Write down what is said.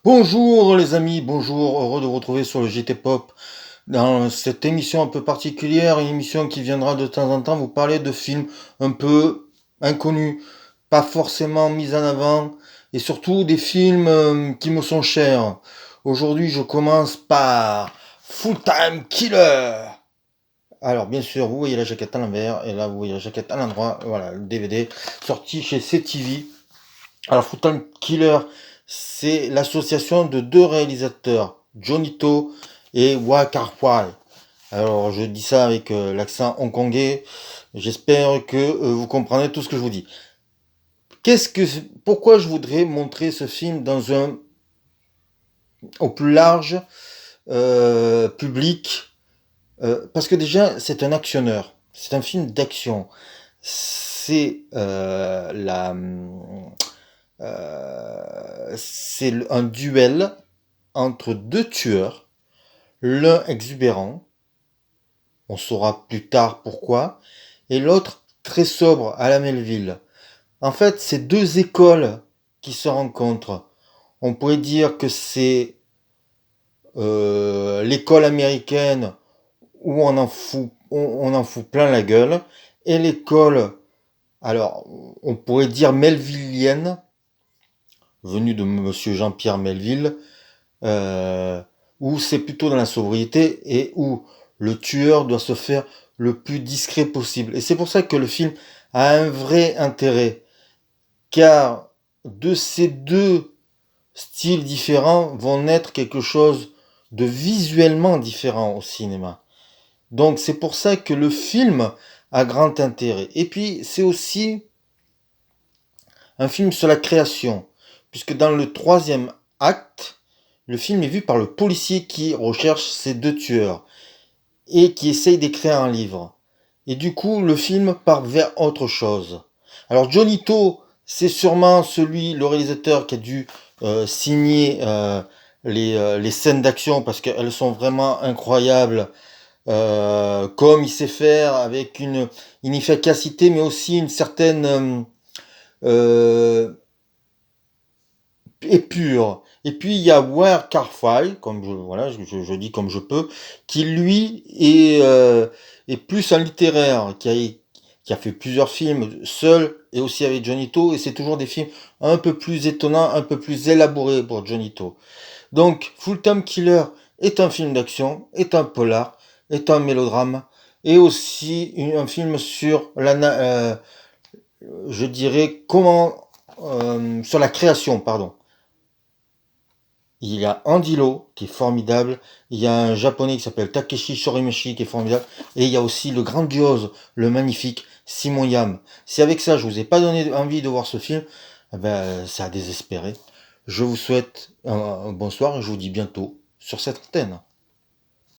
Bonjour les amis, bonjour, heureux de vous retrouver sur le JT Pop dans cette émission un peu particulière, une émission qui viendra de temps en temps vous parler de films un peu inconnus, pas forcément mis en avant, et surtout des films qui me sont chers. Aujourd'hui je commence par Full Time Killer. Alors bien sûr vous voyez la jaquette à l'envers, et là vous voyez la jaquette à l'endroit, voilà le DVD sorti chez CTV. Alors, Full Time Killer, c'est l'association de deux réalisateurs, Johnny To et Wah Kar-wai. Alors, je dis ça avec l'accent hongkongais. J'espère que vous comprenez tout ce que je vous dis. Pourquoi je voudrais montrer ce film au plus large public? Parce que déjà, c'est un actionneur. C'est un film d'action. C'est un duel entre deux tueurs, l'un exubérant, on saura plus tard pourquoi, et l'autre très sobre à la Melville. En fait, c'est deux écoles qui se rencontrent. On pourrait dire que c'est l'école américaine où on en fout plein la gueule, et l'école, alors on pourrait dire melvillienne, venue de Monsieur Jean-Pierre Melville, euh, où c'est plutôt dans la sobriété et où le tueur doit se faire le plus discret possible. Et c'est pour ça que le film a un vrai intérêt, car de ces deux styles différents vont naître quelque chose de visuellement différent au cinéma. Donc c'est pour ça que le film a grand intérêt. Et puis c'est aussi un film sur la création, puisque dans le troisième acte, le film est vu par le policier qui recherche ces deux tueurs et qui essaye d'écrire un livre. Et du coup, le film part vers autre chose. Alors Johnny To, c'est sûrement le réalisateur qui a dû signer les scènes d'action parce qu'elles sont vraiment incroyables. Comme il sait faire avec une efficacité, mais aussi une certaine épure. Et puis il y a Ware Carfile, comme je dis comme je peux, qui lui est plus un littéraire, qui a fait plusieurs films seul et aussi avec Johnny To, et c'est toujours des films un peu plus étonnants, un peu plus élaborés pour Johnny To. Donc Full Time Killer est un film d'action, est un polar, est un mélodrame, et aussi un film sur je dirais sur la création, pardon. Il y a Andy Lau qui est formidable, il y a un japonais qui s'appelle Takeshi Shorimeshi qui est formidable, et il y a aussi le grandiose, le magnifique Simon Yam. Si avec ça je vous ai pas donné envie de voir ce film, eh ben, ça a désespéré. Je vous souhaite un bonsoir et je vous dis bientôt sur cette antenne.